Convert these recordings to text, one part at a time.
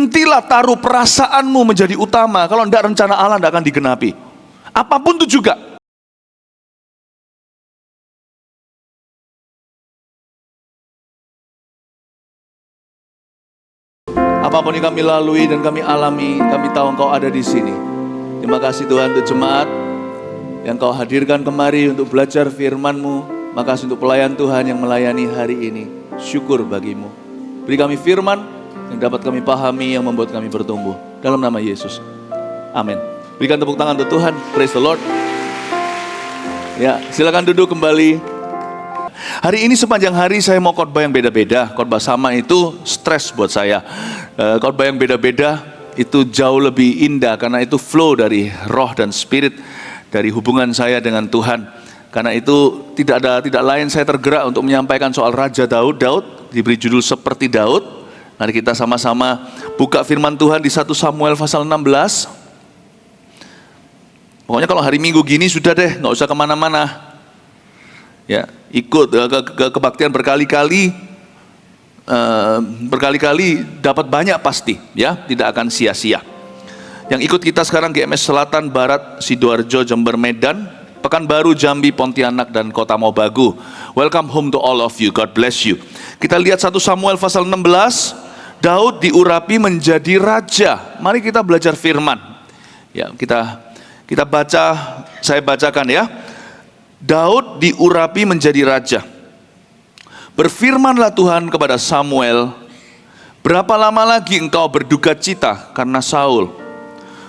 berhentilah taruh perasaanmu menjadi utama. Kalau tidak, rencana Allah tidak akan digenapi. Apapun itu juga. Apapun yang kami lalui dan kami alami, kami tahu Engkau ada di sini. Terima kasih Tuhan untuk jemaat yang Kau hadirkan kemari untuk belajar firman-Mu. Makasih untuk pelayan Tuhan yang melayani hari ini. Syukur bagimu. Beri kami firman yang dapat kami pahami, yang membuat kami bertumbuh. Dalam nama Yesus. Amin. Berikan tepuk tangan untuk Tuhan. Praise the Lord. Ya, silakan duduk kembali. Hari ini sepanjang hari saya mau khotbah yang beda-beda. Khotbah sama itu stres buat saya. Khotbah yang beda-beda itu jauh lebih indah karena itu flow dari roh dan spirit dari hubungan saya dengan Tuhan. Karena itu tidak lain saya tergerak untuk menyampaikan soal Raja Daud. Daud diberi judul seperti Daud. Mari kita sama-sama buka firman Tuhan di 1 Samuel pasal 16. Pokoknya kalau hari Minggu gini sudah deh, nggak usah kemana-mana. Ya, ikut ke kebaktian berkali-kali dapat banyak pasti, ya, tidak akan sia-sia. Yang ikut kita sekarang GMS Selatan, Barat, Sidoarjo, Jember, Medan, Pekanbaru, Jambi, Pontianak, dan Kota Mobagu. Welcome home to all of you. God bless you. Kita lihat 1 Samuel pasal 16. Daud diurapi menjadi raja. Mari kita belajar firman. Ya, kita baca, saya bacakan ya. Daud diurapi menjadi raja. Berfirmanlah Tuhan kepada Samuel, berapa lama lagi engkau berduka cita karena Saul?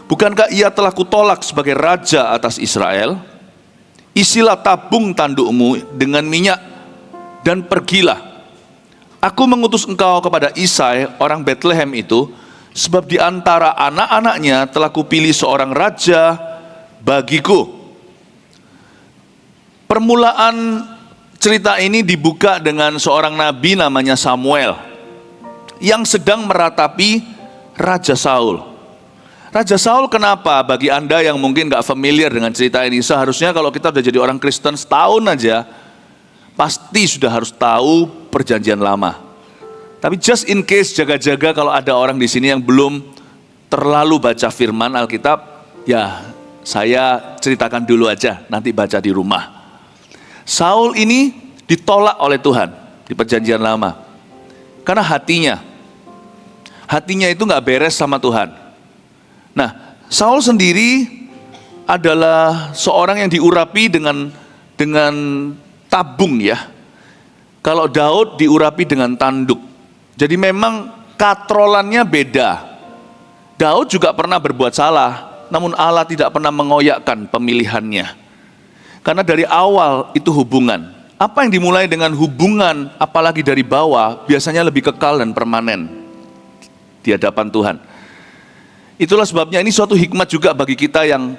Bukankah ia telah kutolak sebagai raja atas Israel? Isilah tabung tandukmu dengan minyak dan pergilah. Aku mengutus engkau kepada Isai orang Bethlehem itu, sebab di antara anak-anaknya telah kupilih seorang raja bagiku. Permulaan cerita ini dibuka dengan seorang nabi namanya Samuel yang sedang meratapi Raja Saul. Raja Saul kenapa? Bagi Anda yang mungkin gak familiar dengan cerita ini, seharusnya kalau kita udah jadi orang Kristen setahun aja, pasti sudah harus tahu perjanjian lama. Tapi just in case, jaga-jaga kalau ada orang di sini yang belum terlalu baca firman Alkitab, ya saya ceritakan dulu aja, nanti baca di rumah. Saul ini ditolak oleh Tuhan di perjanjian lama. Karena hatinya itu gak beres sama Tuhan. Nah, Saul sendiri adalah seorang yang diurapi dengan tabung ya. Kalau Daud diurapi dengan tanduk. Jadi memang katrolannya beda. Daud juga pernah berbuat salah, namun Allah tidak pernah mengoyakkan pemilihannya. Karena dari awal itu hubungan. Apa yang dimulai dengan hubungan, apalagi dari bawah, biasanya lebih kekal dan permanen di hadapan Tuhan. Itulah sebabnya ini suatu hikmat juga bagi kita yang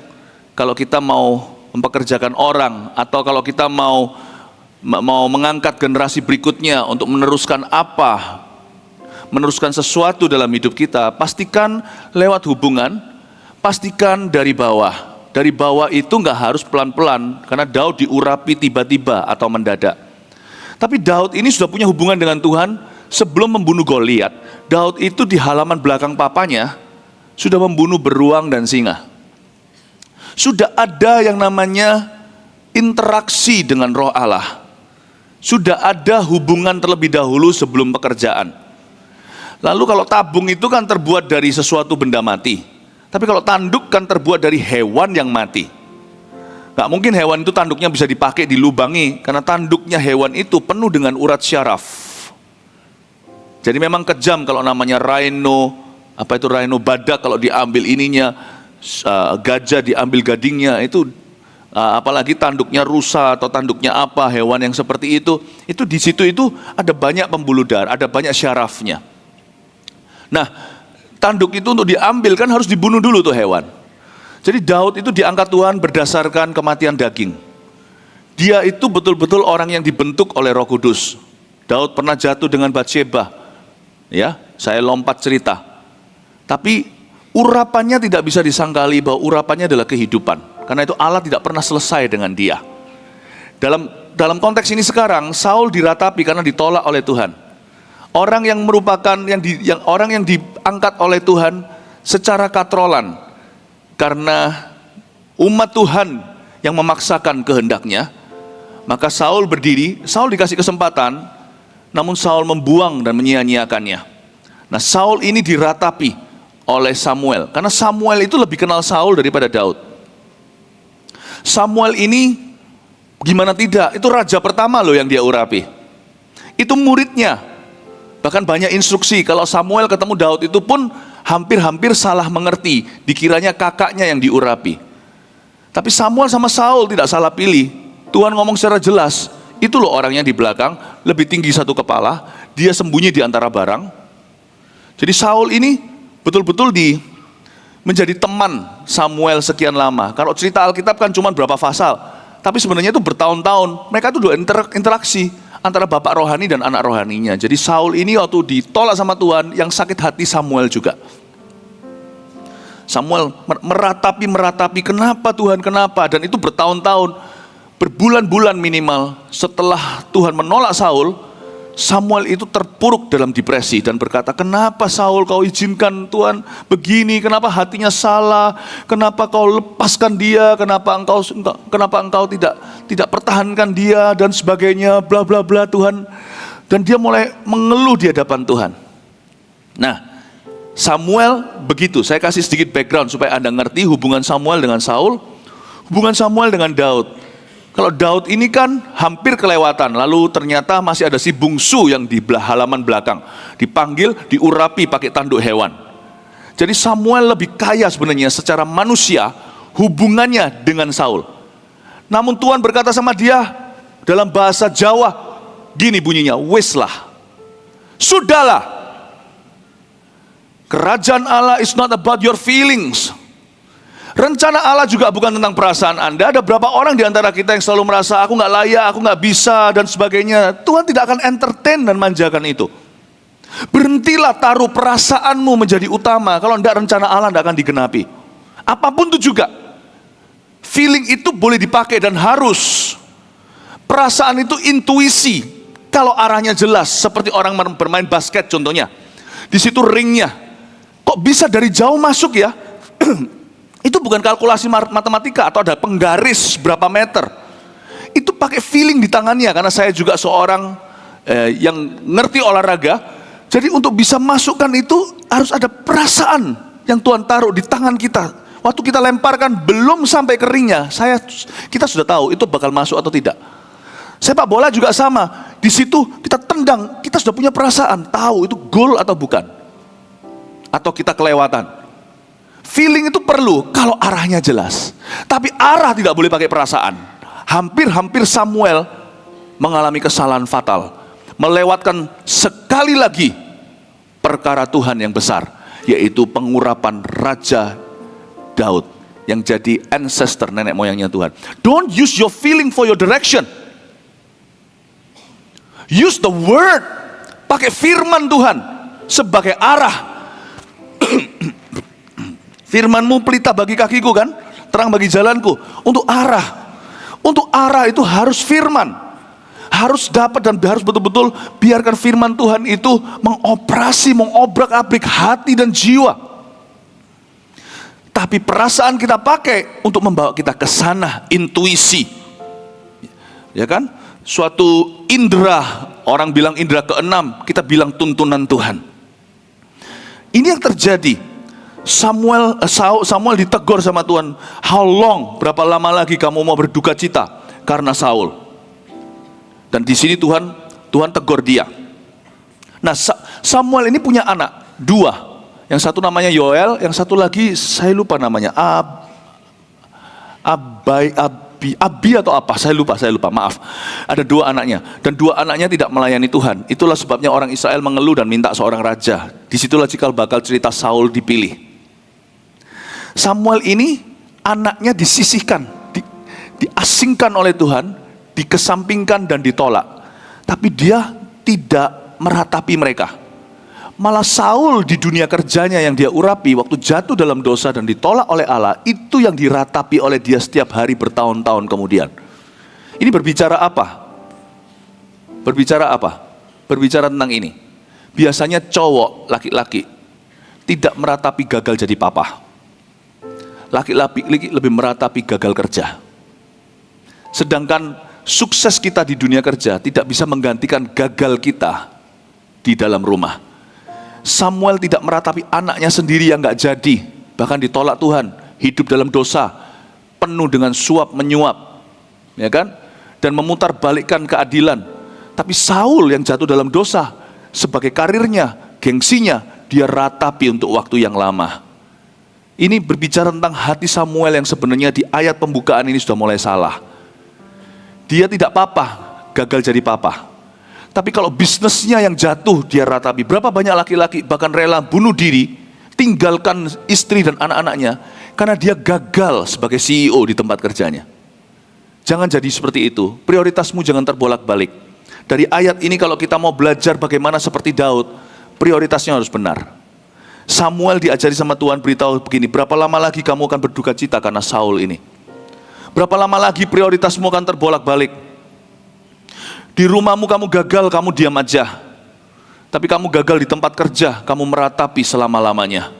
kalau kita mau mempekerjakan orang, atau kalau kita mau mengangkat generasi berikutnya untuk meneruskan sesuatu dalam hidup kita, pastikan lewat hubungan, pastikan dari bawah. Dari bawah itu nggak harus pelan-pelan, karena Daud diurapi tiba-tiba atau mendadak. Tapi Daud ini sudah punya hubungan dengan Tuhan sebelum membunuh Goliat. Daud itu di halaman belakang papanya sudah membunuh beruang dan singa. Sudah ada yang namanya interaksi dengan Roh Allah. Sudah ada hubungan terlebih dahulu sebelum pekerjaan. Lalu kalau tabung itu kan terbuat dari sesuatu benda mati. Tapi kalau tanduk kan terbuat dari hewan yang mati. Gak mungkin hewan itu tanduknya bisa dipakai dilubangi, karena tanduknya hewan itu penuh dengan urat syaraf. Jadi memang kejam kalau namanya rhino, rhino badak kalau diambil ininya, gajah diambil gadingnya, itu apalagi tanduknya rusa atau tanduknya apa, hewan yang seperti itu di situ itu ada banyak pembuluh darah, ada banyak syarafnya. Nah, tanduk itu untuk diambil kan harus dibunuh dulu tuh hewan. Jadi Daud itu diangkat Tuhan berdasarkan kematian daging. Dia itu betul-betul orang yang dibentuk oleh Roh Kudus. Daud pernah jatuh dengan Batsheba. Ya, saya lompat cerita. Tapi urapannya tidak bisa disangkali bahwa urapannya adalah kehidupan. Karena itu Allah tidak pernah selesai dengan dia. Dalam konteks ini sekarang Saul diratapi karena ditolak oleh Tuhan. Orang yang merupakan orang yang diangkat oleh Tuhan secara katrolan. Karena umat Tuhan yang memaksakan kehendaknya, maka Saul berdiri, Saul dikasih kesempatan, namun Saul membuang dan menyia-nyiakannya. Nah, Saul ini diratapi oleh Samuel, karena Samuel itu lebih kenal Saul daripada Daud. Samuel ini gimana tidak, itu raja pertama loh yang dia urapi. Itu muridnya. Bahkan banyak instruksi, kalau Samuel ketemu Daud itu pun hampir-hampir salah mengerti, dikiranya kakaknya yang diurapi. Tapi Samuel sama Saul tidak salah pilih. Tuhan ngomong secara jelas, itu loh orangnya di belakang, lebih tinggi satu kepala, dia sembunyi di antara barang. Jadi Saul ini betul-betul menjadi teman Samuel sekian lama. Kalau cerita Alkitab kan cuma berapa pasal, tapi sebenarnya itu bertahun-tahun. Mereka itu dua interaksi antara bapak rohani dan anak rohaninya. Jadi Saul ini waktu ditolak sama Tuhan, yang sakit hati Samuel juga. Samuel meratapi, kenapa Tuhan, kenapa? Dan itu bertahun-tahun, berbulan-bulan minimal. Setelah Tuhan menolak Saul, Samuel itu terpuruk dalam depresi dan berkata, kenapa Saul kau izinkan Tuhan begini, kenapa hatinya salah, kenapa kau lepaskan dia, kenapa engkau tidak pertahankan dia dan sebagainya, bla bla bla Tuhan. Dan dia mulai mengeluh di hadapan Tuhan. Nah, Samuel begitu, saya kasih sedikit background supaya Anda ngerti hubungan Samuel dengan Saul, hubungan Samuel dengan Daud. Kalau Daud ini kan hampir kelewatan, lalu ternyata masih ada si bungsu yang di halaman belakang. Dipanggil, diurapi pakai tanduk hewan. Jadi Samuel lebih kaya sebenarnya secara manusia hubungannya dengan Saul. Namun Tuhan berkata sama dia dalam bahasa Jawa, gini bunyinya, wis lah, sudahlah. Kerajaan Allah is not about your feelings. Rencana Allah juga bukan tentang perasaan Anda. Ada berapa orang di antara kita yang selalu merasa aku nggak layak, aku nggak bisa dan sebagainya. Tuhan tidak akan entertain dan manjakan itu. Berhentilah taruh perasaanmu menjadi utama. Kalau tidak, rencana Allah tidak akan digenapi. Apapun itu juga, feeling itu boleh dipakai dan harus. Perasaan itu intuisi. Kalau arahnya jelas, seperti orang bermain basket contohnya. Di situ ringnya, kok bisa dari jauh masuk ya? Itu bukan kalkulasi matematika atau ada penggaris berapa meter. Itu pakai feeling di tangannya, karena saya juga seorang yang ngerti olahraga. Jadi untuk bisa masukkan itu harus ada perasaan yang Tuhan taruh di tangan kita. Waktu kita lemparkan belum sampai ke ringnya, kita sudah tahu itu bakal masuk atau tidak. Sepak bola juga sama. Di situ kita tendang, kita sudah punya perasaan, tahu itu gol atau bukan. Atau kita kelewatan. Feeling itu perlu kalau arahnya jelas. Tapi arah tidak boleh pakai perasaan. Hampir-hampir Samuel mengalami kesalahan fatal. Melewatkan sekali lagi perkara Tuhan yang besar. Yaitu pengurapan Raja Daud. Yang jadi ancestor, nenek moyangnya Tuhan. Don't use your feeling for your direction. Use the word. Pakai firman Tuhan sebagai arah. Firman-Mu pelita bagi kakiku kan, terang bagi jalanku. Untuk arah itu harus firman, harus dapat dan harus betul-betul biarkan firman Tuhan itu mengobrak-abrik hati dan jiwa. Tapi perasaan kita pakai untuk membawa kita ke sana, intuisi, ya kan? Suatu indera, orang bilang indera keenam, kita bilang tuntunan Tuhan. Ini yang terjadi. Samuel ditegur sama Tuhan. How long? Berapa lama lagi kamu mau berduka cita karena Saul? Dan di sini Tuhan tegur dia. Nah, Samuel ini punya anak dua. Yang satu namanya Yoel, yang satu lagi saya lupa namanya. Abi atau apa? Saya lupa. Maaf. Ada dua anaknya dan dua anaknya tidak melayani Tuhan. Itulah sebabnya orang Israel mengeluh dan minta seorang raja. Disitulah cikal bakal cerita Saul dipilih. Samuel ini anaknya disisihkan, diasingkan oleh Tuhan, dikesampingkan dan ditolak. Tapi dia tidak meratapi mereka. Malah Saul di dunia kerjanya yang dia urapi waktu jatuh dalam dosa dan ditolak oleh Allah, itu yang diratapi oleh dia setiap hari bertahun-tahun kemudian. Ini berbicara apa? Berbicara tentang ini. Biasanya cowok, laki-laki, tidak meratapi gagal jadi papa. Laki-laki lebih meratapi gagal kerja. Sedangkan sukses kita di dunia kerja tidak bisa menggantikan gagal kita di dalam rumah. Samuel tidak meratapi anaknya sendiri yang gak jadi, bahkan ditolak Tuhan, hidup dalam dosa, penuh dengan suap menyuap, ya kan? Dan memutarbalikkan keadilan. Tapi Saul yang jatuh dalam dosa, sebagai karirnya, gengsinya, dia ratapi untuk waktu yang lama. Ini berbicara tentang hati Samuel yang sebenarnya di ayat pembukaan ini sudah mulai salah. Dia tidak papa, gagal jadi papa. Tapi kalau bisnisnya yang jatuh dia ratapi. Berapa banyak laki-laki bahkan rela bunuh diri, tinggalkan istri dan anak-anaknya, karena dia gagal sebagai CEO di tempat kerjanya. Jangan jadi seperti itu. Prioritasmu jangan terbolak-balik. Dari ayat ini kalau kita mau belajar bagaimana seperti Daud, prioritasnya harus benar. Samuel diajari sama Tuhan, beritahu begini, berapa lama lagi kamu akan berduka cita karena Saul ini? Berapa lama lagi prioritasmu akan terbolak-balik? Di rumahmu kamu gagal, kamu diam aja. Tapi kamu gagal di tempat kerja, kamu meratapi selama-lamanya.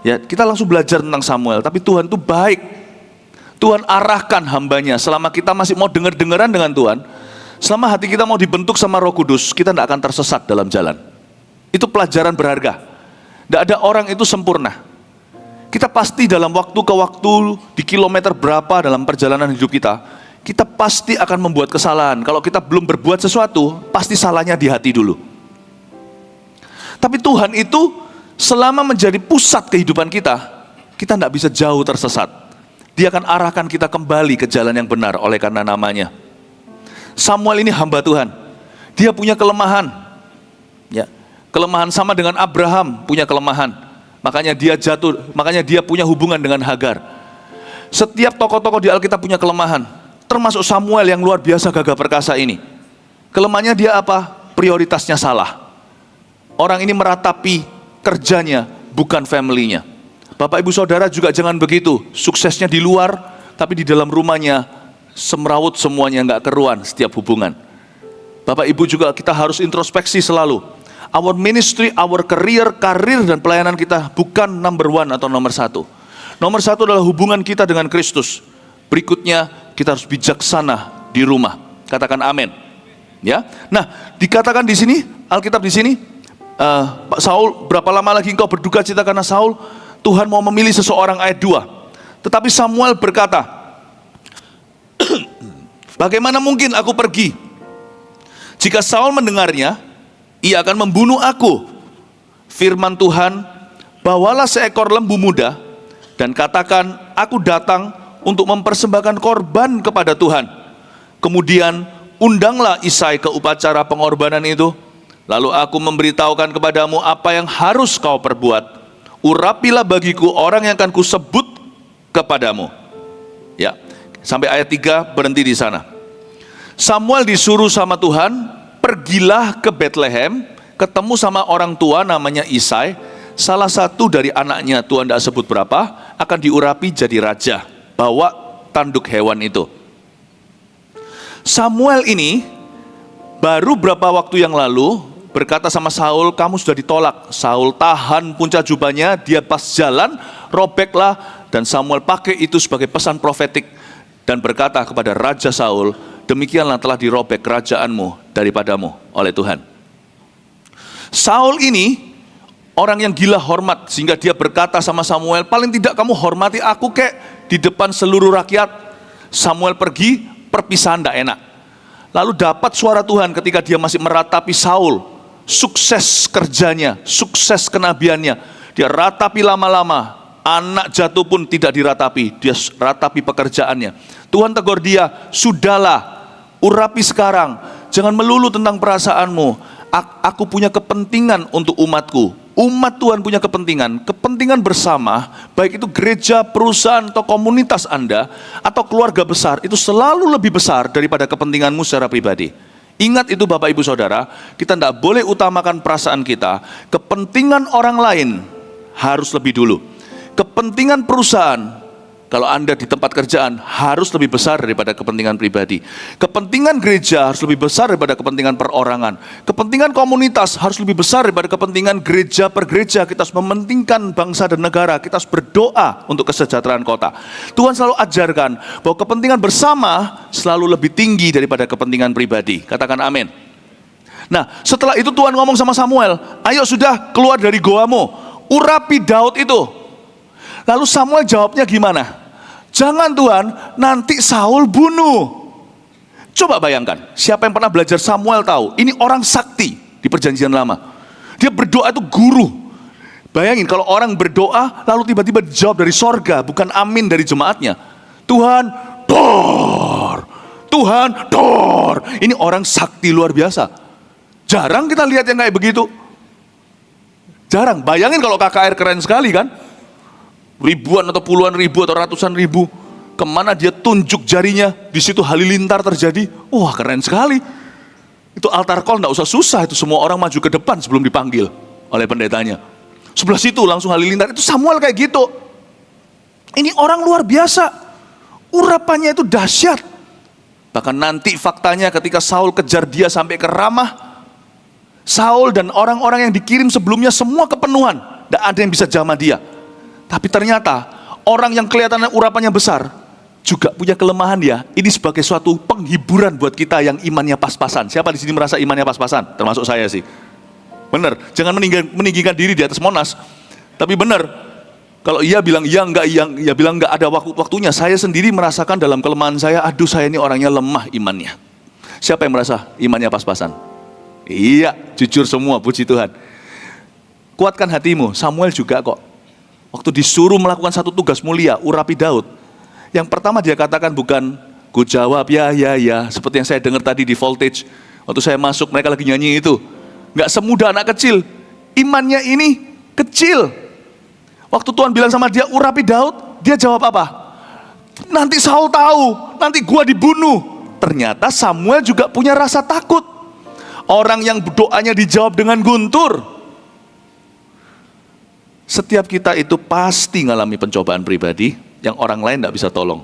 Ya, kita langsung belajar tentang Samuel, tapi Tuhan itu baik. Tuhan arahkan hambanya, selama kita masih mau dengar-dengaran dengan Tuhan, selama hati kita mau dibentuk sama Roh Kudus, kita tidak akan tersesat dalam jalan. Itu pelajaran berharga. Tidak ada orang itu sempurna. Kita pasti dalam waktu ke waktu, di kilometer berapa dalam perjalanan hidup kita pasti akan membuat kesalahan. Kalau kita belum berbuat sesuatu, pasti salahnya di hati dulu. Tapi Tuhan itu selama menjadi pusat kehidupan kita tidak bisa jauh tersesat. Dia akan arahkan kita kembali ke jalan yang benar oleh karena namanya. Samuel ini hamba Tuhan. Dia punya kelemahan. Ya. Kelemahan sama dengan Abraham punya kelemahan. Makanya dia jatuh, makanya dia punya hubungan dengan Hagar. Setiap tokoh-tokoh di Alkitab punya kelemahan. Termasuk Samuel yang luar biasa gagah perkasa ini. Kelemahannya dia apa? Prioritasnya salah. Orang ini meratapi kerjanya, bukan family-nya. Bapak ibu saudara juga jangan begitu. Suksesnya di luar, tapi di dalam rumahnya semrawut semuanya, nggak keruan setiap hubungan. Bapak ibu juga kita harus introspeksi selalu. Our ministry, our career, karir dan pelayanan kita bukan number one atau nomor satu. Nomor satu adalah hubungan kita dengan Kristus. Berikutnya kita harus bijaksana di rumah. Katakan amin. Ya. Nah, dikatakan di sini Alkitab di sini, Pak Saul, berapa lama lagi engkau berduka cita karena Saul? Tuhan mau memilih seseorang, ayat 2. Tetapi Samuel berkata, bagaimana mungkin aku pergi? Jika Saul mendengarnya, ia akan membunuh aku. Firman Tuhan, bawalah seekor lembu muda dan katakan, aku datang untuk mempersembahkan korban kepada Tuhan. Kemudian undanglah Isai ke upacara pengorbanan itu. Lalu aku memberitahukan kepadamu apa yang harus kau perbuat. Urapilah bagiku orang yang akan kusebut kepadamu. Ya, sampai ayat 3 berhenti di sana. Samuel disuruh sama Tuhan, pergilah ke Bethlehem, ketemu sama orang tua namanya Isai, salah satu dari anaknya, Tuhan tidak sebut berapa, akan diurapi jadi raja. Bawa tanduk hewan itu. Samuel ini baru berapa waktu yang lalu berkata sama Saul, kamu sudah ditolak. Saul tahan punca jubahnya, dia pas jalan, robeklah, dan Samuel pakai itu sebagai pesan profetik dan berkata kepada Raja Saul, demikianlah telah dirobek kerajaanmu daripadamu oleh Tuhan. Saul ini orang yang gila hormat, sehingga dia berkata sama Samuel, paling tidak kamu hormati aku kek di depan seluruh rakyat. Samuel pergi, perpisahan tidak enak. Lalu dapat suara Tuhan ketika dia masih meratapi Saul, sukses kerjanya, sukses kenabiannya, dia ratapi lama-lama, anak jatuh pun tidak diratapi, dia ratapi pekerjaannya. Tuhan tegur dia, sudahlah, urapi sekarang, jangan melulu tentang perasaanmu. Aku punya kepentingan untuk umatku. Umat Tuhan punya kepentingan bersama, baik itu gereja, perusahaan, atau komunitas Anda, atau keluarga besar, itu selalu lebih besar daripada kepentinganmu secara pribadi. Ingat itu Bapak Ibu Saudara, kita tidak boleh utamakan perasaan kita. Kepentingan orang lain harus lebih dulu. Kepentingan perusahaan Kalau Anda di tempat kerjaan harus lebih besar daripada kepentingan pribadi. Kepentingan gereja harus lebih besar daripada kepentingan perorangan. Kepentingan komunitas harus lebih besar daripada kepentingan gereja per gereja. Kita harus mementingkan bangsa dan negara. Kita harus berdoa untuk kesejahteraan kota. Tuhan selalu ajarkan bahwa kepentingan bersama selalu lebih tinggi daripada kepentingan pribadi. Katakan amin. Nah, setelah itu Tuhan ngomong sama Samuel, ayo sudah keluar dari goamu, urapi Daud itu. Lalu Samuel jawabnya gimana? Jangan Tuhan, nanti Saul bunuh. Coba bayangkan, siapa yang pernah belajar Samuel tahu, ini orang sakti di perjanjian lama. Dia berdoa itu guru. Bayangin kalau orang berdoa, lalu tiba-tiba dijawab dari sorga, bukan amin dari jemaatnya. Tuhan, dor. Tuhan, dor. Ini orang sakti luar biasa. Jarang kita lihat yang kayak begitu. Jarang, bayangin kalau KKR keren sekali kan? Ribuan atau puluhan ribu atau ratusan ribu, kemana dia tunjuk jarinya, di situ halilintar terjadi. Wah, keren sekali. Itu altar call nggak usah susah, itu semua orang maju ke depan sebelum dipanggil oleh pendetanya. Sebelah situ langsung halilintar. Itu Samuel kayak gitu. Ini orang luar biasa, urapannya itu dahsyat. Bahkan nanti faktanya ketika Saul kejar dia sampai ke Ramah, Saul dan orang-orang yang dikirim sebelumnya semua kepenuhan, tidak ada yang bisa jamah dia. Tapi ternyata orang yang kelihatannya urapannya besar juga punya kelemahan ya. Ini sebagai suatu penghiburan buat kita yang imannya pas-pasan. Siapa di sini merasa imannya pas-pasan? Termasuk saya sih. Benar, jangan meninggikan diri di atas Monas. Tapi benar, kalau iya bilang iya, enggak iya, ya bilang enggak ada waktunya. Saya sendiri merasakan dalam kelemahan saya, aduh saya ini orangnya lemah imannya. Siapa yang merasa imannya pas-pasan? Iya, jujur semua, puji Tuhan. Kuatkan hatimu, Samuel juga kok. Waktu disuruh melakukan satu tugas mulia, urapi Daud. Yang pertama dia katakan bukan, ku jawab ya, seperti yang saya dengar tadi di Voltage. Waktu saya masuk mereka lagi nyanyi itu. Gak semudah anak kecil, imannya ini kecil. Waktu Tuhan bilang sama dia, urapi Daud, dia jawab apa? Nanti Saul tahu, nanti gua dibunuh. Ternyata Samuel juga punya rasa takut. Orang yang doanya dijawab dengan guntur. Setiap kita itu pasti mengalami pencobaan pribadi yang orang lain tidak bisa tolong.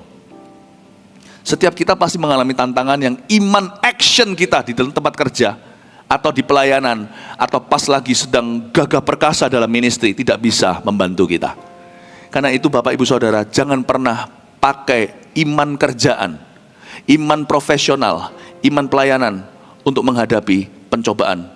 Setiap kita pasti mengalami tantangan yang iman action kita di dalam tempat kerja, atau di pelayanan, atau pas lagi sedang gagah perkasa dalam ministry tidak bisa membantu kita. Karena itu Bapak Ibu Saudara, jangan pernah pakai iman kerjaan, iman profesional, iman pelayanan untuk menghadapi pencobaan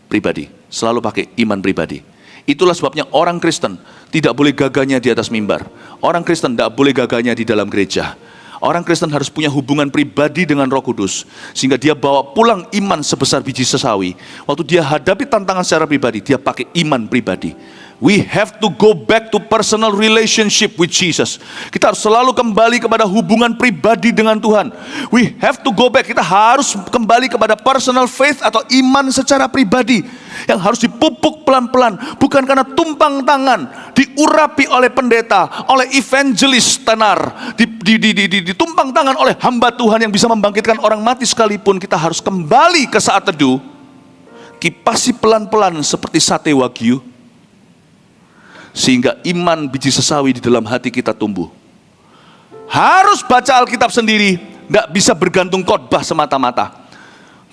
pribadi. Selalu pakai iman pribadi. Itulah sebabnya orang Kristen tidak boleh gagahnya di atas mimbar. Orang Kristen tidak boleh gagahnya di dalam gereja. Orang Kristen harus punya hubungan pribadi dengan Roh Kudus, sehingga dia bawa pulang iman sebesar biji sesawi. Waktu dia hadapi tantangan secara pribadi, dia pakai iman pribadi. We have to go back to personal relationship with Jesus. Kita harus selalu kembali kepada hubungan pribadi dengan Tuhan. We have to go back, kita harus kembali kepada personal faith atau iman secara pribadi. Yang harus dipupuk pelan-pelan, bukan karena tumpang tangan, diurapi oleh pendeta, oleh evangelis tenar, ditumpang tangan oleh hamba Tuhan yang bisa membangkitkan orang mati sekalipun. Kita harus kembali ke saat teduh, kipasi pelan-pelan seperti sate wagyu, sehingga iman biji sesawi di dalam hati kita tumbuh. Harus baca Alkitab sendiri, gak bisa bergantung khotbah semata-mata.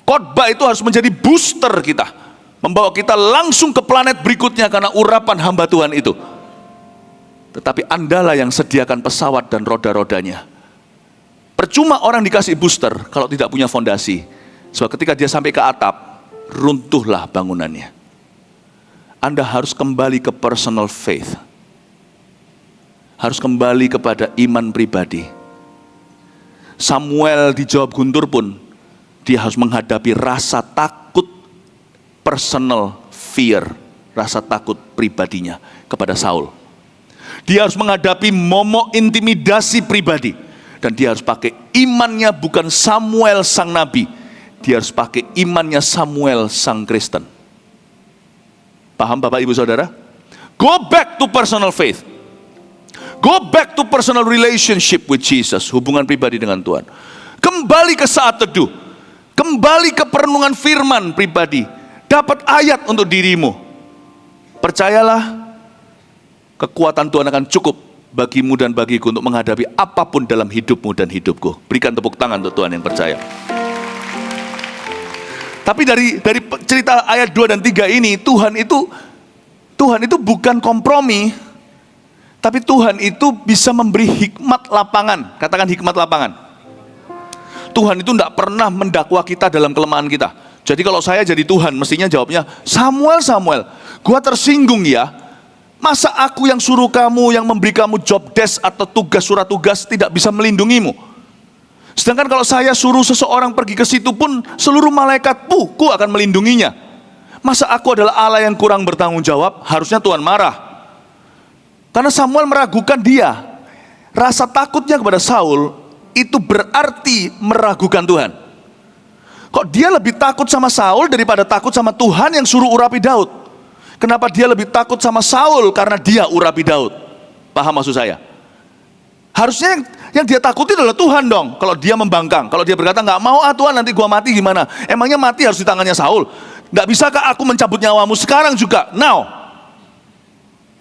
Khotbah itu harus menjadi booster kita, membawa kita langsung ke planet berikutnya karena urapan hamba Tuhan itu. Tetapi Andalah yang sediakan pesawat dan roda-rodanya. Percuma orang dikasih booster kalau tidak punya fondasi. Sebab ketika dia sampai ke atap, runtuhlah bangunannya. Anda harus kembali ke personal faith. Harus kembali kepada iman pribadi. Samuel dijawab guntur pun, dia harus menghadapi rasa takut personal fear, rasa takut pribadinya kepada Saul. Dia harus menghadapi momok intimidasi pribadi. Dan dia harus pakai imannya bukan Samuel sang nabi. Dia harus pakai imannya Samuel sang Kristen. Paham Bapak Ibu Saudara? Go back to personal faith. Go back to personal relationship with Jesus. Hubungan pribadi dengan Tuhan. Kembali ke saat teduh. Kembali ke perenungan firman pribadi. Dapat ayat untuk dirimu. Percayalah, kekuatan Tuhan akan cukup bagimu dan bagiku untuk menghadapi apapun dalam hidupmu dan hidupku. Berikan tepuk tangan untuk Tuhan yang percaya. Tapi dari cerita ayat 2 dan 3 ini, Tuhan itu bukan kompromi, tapi Tuhan itu bisa memberi hikmat lapangan. Katakan hikmat lapangan. Tuhan itu tidak pernah mendakwa kita dalam kelemahan kita. Jadi kalau saya jadi Tuhan, mestinya jawabnya, Samuel, gua tersinggung ya. Masa aku yang suruh kamu, yang memberi kamu job desk atau tugas, surat tugas tidak bisa melindungimu? Sedangkan kalau saya suruh seseorang pergi ke situ pun, seluruh malaikatku akan melindunginya. Masa aku adalah Allah yang kurang bertanggung jawab? Harusnya Tuhan marah. Karena Samuel meragukan dia. Rasa takutnya kepada Saul itu berarti meragukan Tuhan. Kok dia lebih takut sama Saul daripada takut sama Tuhan yang suruh urapi Daud? Kenapa dia lebih takut sama Saul? Karena dia urapi Daud. Paham maksud saya? Harusnya yang dia takuti adalah Tuhan dong. Kalau dia membangkang, kalau dia berkata nggak mau Tuhan, nanti gua mati gimana? Emangnya mati harus di tangannya Saul? Nggak bisakah aku mencabut nyawamu sekarang juga? Now.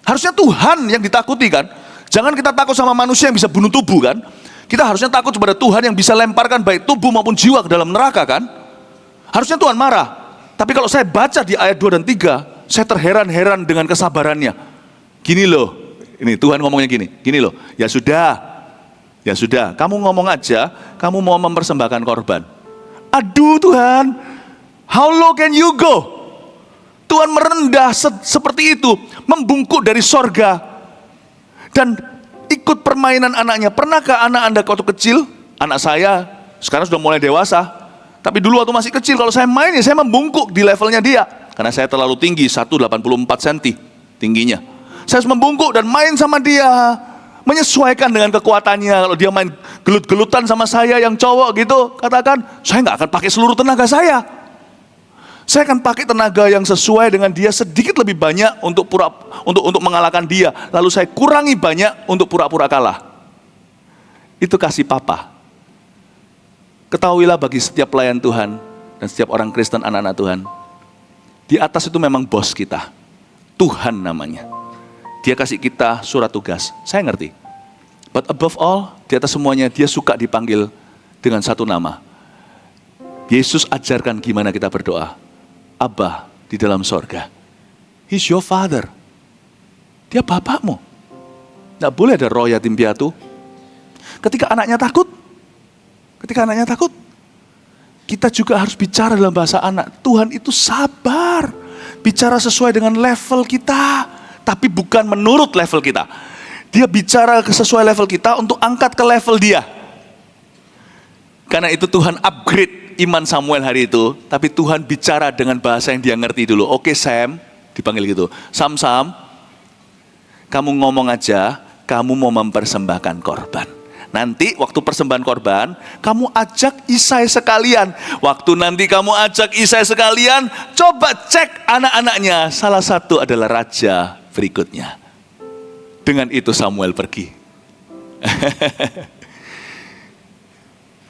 Harusnya Tuhan yang ditakuti kan? Jangan kita takut sama manusia yang bisa bunuh tubuh kan? Kita harusnya takut kepada Tuhan yang bisa lemparkan baik tubuh maupun jiwa ke dalam neraka kan? Harusnya Tuhan marah. Tapi kalau saya baca di ayat 2 dan 3, saya terheran-heran dengan kesabarannya. Gini loh, ini Tuhan ngomongnya gini loh. Ya sudah, kamu ngomong aja, kamu mau mempersembahkan korban. Aduh Tuhan, how low can you go? Tuhan merendah seperti itu, membungkuk dari sorga, dan ikut permainan anaknya. Pernahkah anak Anda waktu kecil? Anak saya sekarang sudah mulai dewasa, tapi dulu waktu masih kecil, kalau saya main ya saya membungkuk di levelnya dia. Karena saya terlalu tinggi, 184 cm tingginya. Saya harus membungkuk dan main sama dia, menyesuaikan dengan kekuatannya. Kalau dia main gelut-gelutan sama saya yang cowok gitu, katakan, saya nggak akan pakai seluruh tenaga saya. Saya akan pakai tenaga yang sesuai dengan dia, sedikit lebih banyak untuk mengalahkan dia. Lalu saya kurangi banyak untuk pura-pura kalah. Itu kasih Papa. Ketahuilah bagi setiap pelayan Tuhan dan setiap orang Kristen, anak-anak Tuhan, di atas itu memang bos kita. Tuhan namanya. Dia kasih kita surat tugas. Saya ngerti. But above all, di atas semuanya dia suka dipanggil dengan satu nama. Yesus ajarkan gimana kita berdoa. Abba di dalam sorga. He's your father. Dia bapakmu. Tidak boleh ada roh yatim piatu. Ketika anaknya takut, kita juga harus bicara dalam bahasa anak. Tuhan itu sabar. Bicara sesuai dengan level kita. Tapi bukan menurut level kita. Dia bicara sesuai level kita untuk angkat ke level dia. Karena itu Tuhan upgrade iman Samuel hari itu. Tapi Tuhan bicara dengan bahasa yang dia ngerti dulu. Oke Sam, dipanggil gitu. Sam, kamu ngomong aja, kamu mau mempersembahkan korban. Nanti waktu persembahan korban, kamu ajak Isai sekalian. Waktu nanti kamu ajak Isai sekalian, coba cek anak-anaknya. Salah satu adalah raja berikutnya. Dengan itu Samuel pergi.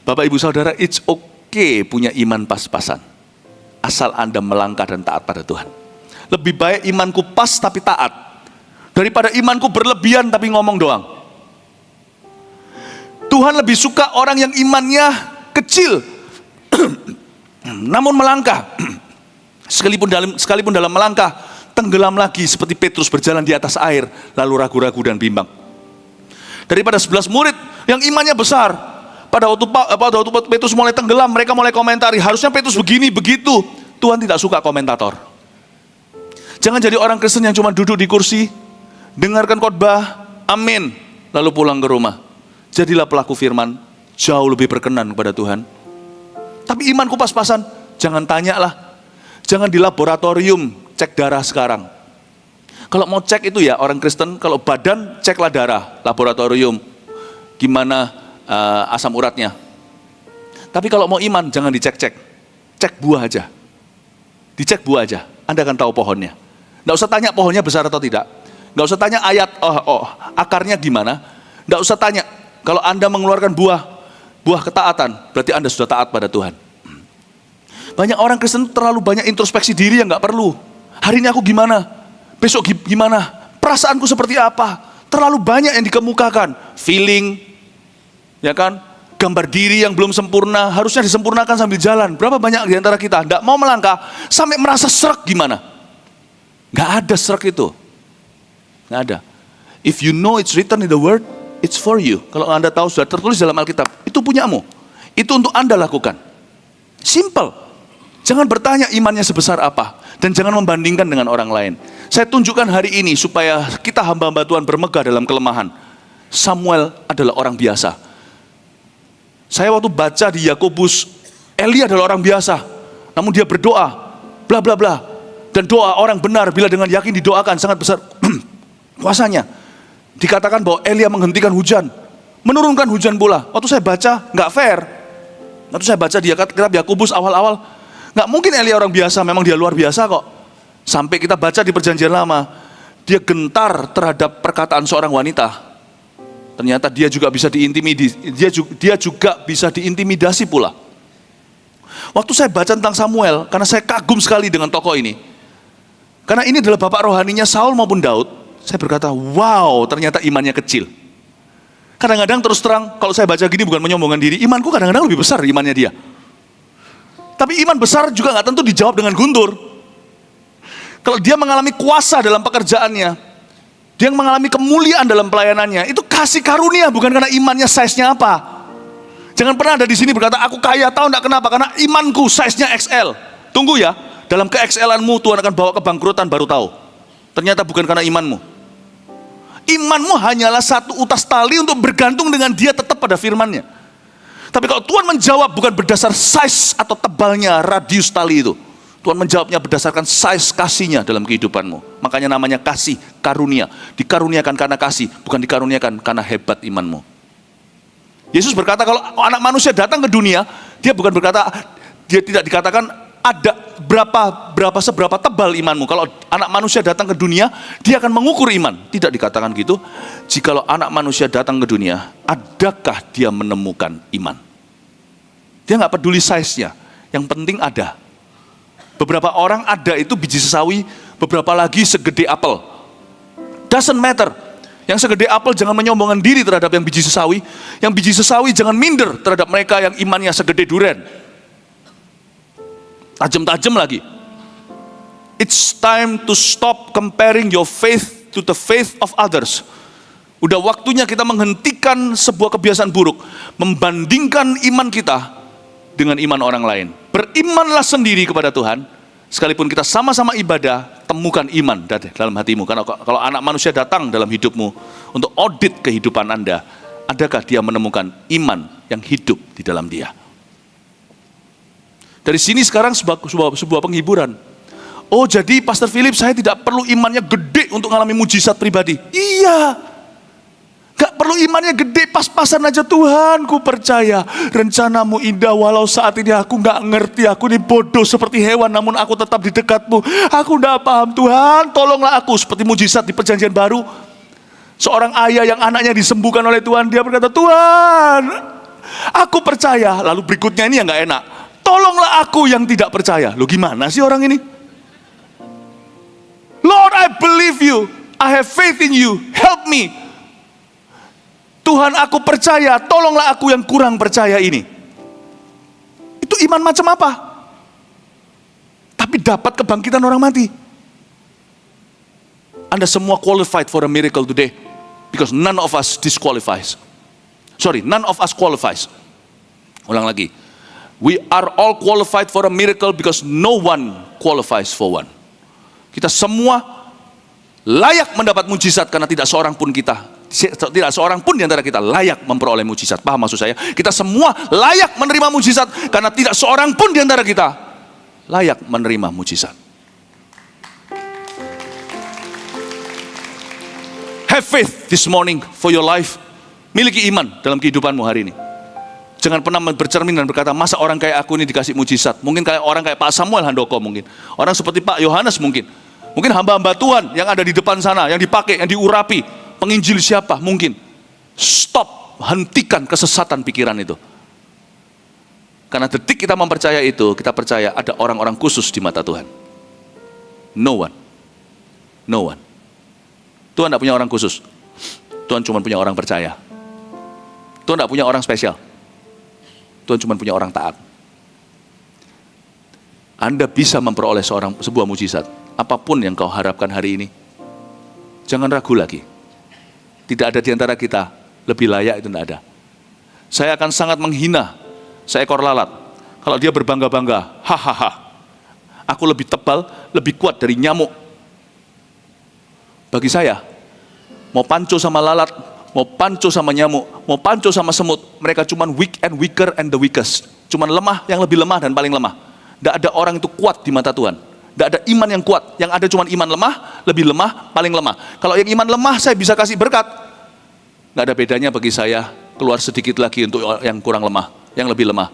Bapak ibu saudara, it's okay punya iman pas-pasan. Asal Anda melangkah dan taat pada Tuhan. Lebih baik imanku pas tapi taat, daripada imanku berlebihan tapi ngomong doang. Tuhan lebih suka orang yang imannya kecil, namun melangkah. Sekalipun dalam melangkah, tenggelam lagi seperti Petrus berjalan di atas air, lalu ragu-ragu dan bimbang. Daripada 11 murid yang imannya besar, pada waktu Petrus mulai tenggelam, mereka mulai komentari, harusnya Petrus begini, begitu. Tuhan tidak suka komentator. Jangan jadi orang Kristen yang cuma duduk di kursi, dengarkan khotbah, amin, lalu pulang ke rumah. Jadilah pelaku firman, jauh lebih berkenan kepada Tuhan. Tapi imanku pas-pasan, jangan tanyalah. Jangan di laboratorium cek darah sekarang. Kalau mau cek itu ya orang Kristen, kalau badan ceklah darah, laboratorium. Gimana asam uratnya. Tapi kalau mau iman jangan dicek-cek. Cek buah aja. Dicek buah aja, Anda akan tahu pohonnya. Nggak usah tanya pohonnya besar atau tidak. Nggak usah tanya ayat, akarnya gimana. Nggak usah tanya. Kalau Anda mengeluarkan buah ketaatan, berarti Anda sudah taat pada Tuhan. Banyak orang Kristen terlalu banyak introspeksi diri yang nggak perlu. Hari ini aku gimana? Besok gimana? Perasaanku seperti apa? Terlalu banyak yang dikemukakan, feeling, ya kan, gambar diri yang belum sempurna, harusnya disempurnakan sambil jalan. Berapa banyak di antara kita tidak mau melangkah sampai merasa serak gimana? Nggak ada serak itu, nggak ada. If you know it's written in the word, it's for you. Kalau Anda tahu sudah tertulis dalam Alkitab, itu punyamu. Itu untuk Anda lakukan. Simple. Jangan bertanya imannya sebesar apa. Dan jangan membandingkan dengan orang lain. Saya tunjukkan hari ini supaya kita hamba-hamba Tuhan bermegah dalam kelemahan. Samuel adalah orang biasa. Saya waktu baca di Yakobus, Eli adalah orang biasa. Namun dia berdoa, bla bla bla. Dan doa orang benar bila dengan yakin didoakan sangat besar kuasanya. Dikatakan bahwa Elia menghentikan hujan, menurunkan hujan pula. Waktu saya baca, nggak fair. Waktu saya baca di kitab Yakobus awal-awal, nggak mungkin Elia orang biasa, memang dia luar biasa kok. Sampai kita baca di perjanjian lama, dia gentar terhadap perkataan seorang wanita. Ternyata dia juga bisa dia juga bisa diintimidasi pula. Waktu saya baca tentang Samuel, karena saya kagum sekali dengan tokoh ini. Karena ini adalah bapak rohaninya Saul maupun Daud, saya berkata, wow, ternyata imannya kecil. Kadang-kadang terus terang, kalau saya baca gini bukan menyombongkan diri, imanku kadang-kadang lebih besar imannya dia. Tapi iman besar juga nggak tentu dijawab dengan guntur. Kalau dia mengalami kuasa dalam pekerjaannya, dia mengalami kemuliaan dalam pelayanannya, itu kasih karunia, bukan karena imannya size-nya apa. Jangan pernah ada di sini berkata, aku kaya, tahu enggak kenapa? Karena imanku size-nya XL. Tunggu ya, dalam ke-XL-anmu Tuhan akan bawa kebangkrutan baru tahu. Ternyata bukan karena imanmu. Imanmu hanyalah satu utas tali untuk bergantung dengan dia tetap pada firman-Nya. Tapi kalau Tuhan menjawab bukan berdasar size atau tebalnya radius tali itu. Tuhan menjawabnya berdasarkan size kasih-Nya dalam kehidupanmu. Makanya namanya kasih, karunia. Dikaruniakan karena kasih, bukan dikaruniakan karena hebat imanmu. Yesus berkata kalau anak manusia datang ke dunia, dia bukan berkata, dia tidak dikatakan ada seberapa tebal imanmu. Kalau anak manusia datang ke dunia, dia akan mengukur iman. Tidak dikatakan gitu. Jikalau anak manusia datang ke dunia, adakah dia menemukan iman? Dia nggak peduli size-nya, yang penting ada. Beberapa orang ada itu biji sesawi, beberapa lagi segede apel. Doesn't matter. Yang segede apel jangan menyombongkan diri terhadap yang biji sesawi. Yang biji sesawi jangan minder terhadap mereka yang imannya segede duren. Tajam-tajam lagi. It's time to stop comparing your faith to the faith of others. Udah waktunya kita menghentikan sebuah kebiasaan buruk. Membandingkan iman kita dengan iman orang lain. Berimanlah sendiri kepada Tuhan. Sekalipun kita sama-sama ibadah, temukan iman dalam hatimu. Karena kalau anak manusia datang dalam hidupmu untuk audit kehidupan Anda, adakah dia menemukan iman yang hidup di dalam dia? Dari sini sekarang sebuah penghiburan. Oh, jadi Pastor Philip, saya tidak perlu imannya gede untuk mengalami mujizat pribadi. Iya. Gak perlu imannya gede, pas-pasan aja. Tuhan, ku percaya rencanamu indah, walau saat ini aku gak ngerti, aku ini bodoh seperti hewan, namun aku tetap di dekatmu. Aku gak paham, Tuhan, tolonglah aku. Seperti mujizat di perjanjian baru, seorang ayah yang anaknya disembuhkan oleh Tuhan, dia berkata, Tuhan, aku percaya. Lalu berikutnya ini yang gak enak, tolonglah aku yang tidak percaya. Loh, gimana sih orang ini? Lord, I believe you, I have faith in you, help me. Tuhan, aku percaya, tolonglah aku yang kurang percaya ini. Itu iman macam apa? Tapi dapat kebangkitan orang mati. Anda semua qualified for a miracle today, because none of us disqualifies. None of us qualifies. Ulang lagi. We are all qualified for a miracle because no one qualifies for one. Kita semua layak mendapat mujizat karena tidak seorang pun di antara kita layak memperoleh mujizat. Paham maksud saya? Kita semua layak menerima mujizat karena tidak seorang pun di antara kita layak menerima mujizat. Have faith this morning for your life. Miliki iman dalam kehidupanmu hari ini. Jangan pernah bercermin dan berkata, masa orang kayak aku ini dikasih mujizat. Mungkin kayak orang kayak Pak Samuel Handoko mungkin. Orang seperti Pak Yohanes mungkin. Mungkin hamba-hamba Tuhan yang ada di depan sana, yang dipakai, yang diurapi. Penginjil siapa? Mungkin. Stop, hentikan kesesatan pikiran itu. Karena detik kita mempercaya itu, kita percaya ada orang-orang khusus di mata Tuhan. No one. Tuhan tidak punya orang khusus. Tuhan cuma punya orang percaya. Tuhan tidak punya orang spesial. Tuhan cuma punya orang taat. Anda bisa memperoleh sebuah mujizat. Apapun yang kau harapkan hari ini, jangan ragu lagi. Tidak ada di antara kita lebih layak, itu tidak ada. Saya akan sangat menghina seekor lalat kalau dia berbangga-bangga, hahaha, aku lebih tebal, lebih kuat dari nyamuk. Bagi saya, mau panco sama lalat, mau panco sama nyamuk, mau panco sama semut, mereka cuman weak and weaker and the weakest. Cuman lemah, yang lebih lemah dan paling lemah. Tidak ada orang itu kuat di mata Tuhan. Tidak ada iman yang kuat. Yang ada cuman iman lemah, lebih lemah, paling lemah. Kalau yang iman lemah, saya bisa kasih berkat. Tidak ada bedanya bagi saya, keluar sedikit lagi untuk yang kurang lemah, yang lebih lemah,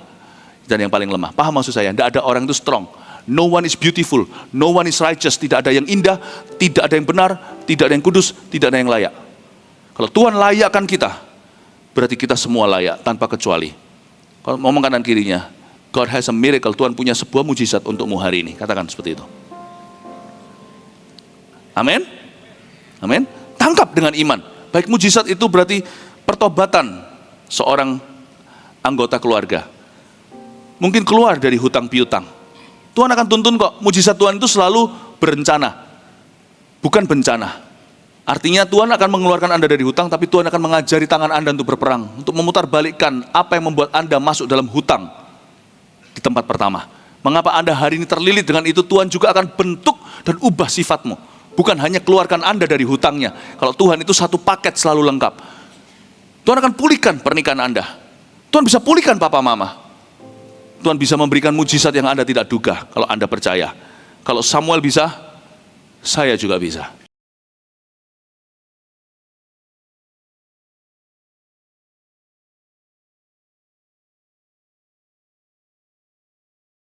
dan yang paling lemah. Paham maksud saya? Tidak ada orang itu strong. No one is beautiful, no one is righteous. Tidak ada yang indah, tidak ada yang benar, tidak ada yang kudus, tidak ada yang layak. Kalau Tuhan layakkan kita, berarti kita semua layak tanpa kecuali. Kalau ngomong kanan kirinya, God has a miracle, Tuhan punya sebuah mujizat untukmu hari ini. Katakan seperti itu. Amin. Amin. Tangkap dengan iman. Baik, mujizat itu berarti pertobatan seorang anggota keluarga. Mungkin keluar dari hutang piutang. Tuhan akan tuntun kok. Mujizat Tuhan itu selalu berencana, bukan bencana. Artinya Tuhan akan mengeluarkan Anda dari hutang, tapi Tuhan akan mengajari tangan Anda untuk berperang, untuk memutarbalikkan apa yang membuat Anda masuk dalam hutang di tempat pertama. Mengapa Anda hari ini terlilit dengan itu? Tuhan juga akan bentuk dan ubah sifatmu. Bukan hanya keluarkan Anda dari hutangnya. Kalau Tuhan itu satu paket selalu lengkap. Tuhan akan pulihkan pernikahan Anda. Tuhan bisa pulihkan papa mama. Tuhan bisa memberikan mujizat yang Anda tidak duga kalau Anda percaya. Kalau Samuel bisa, saya juga bisa.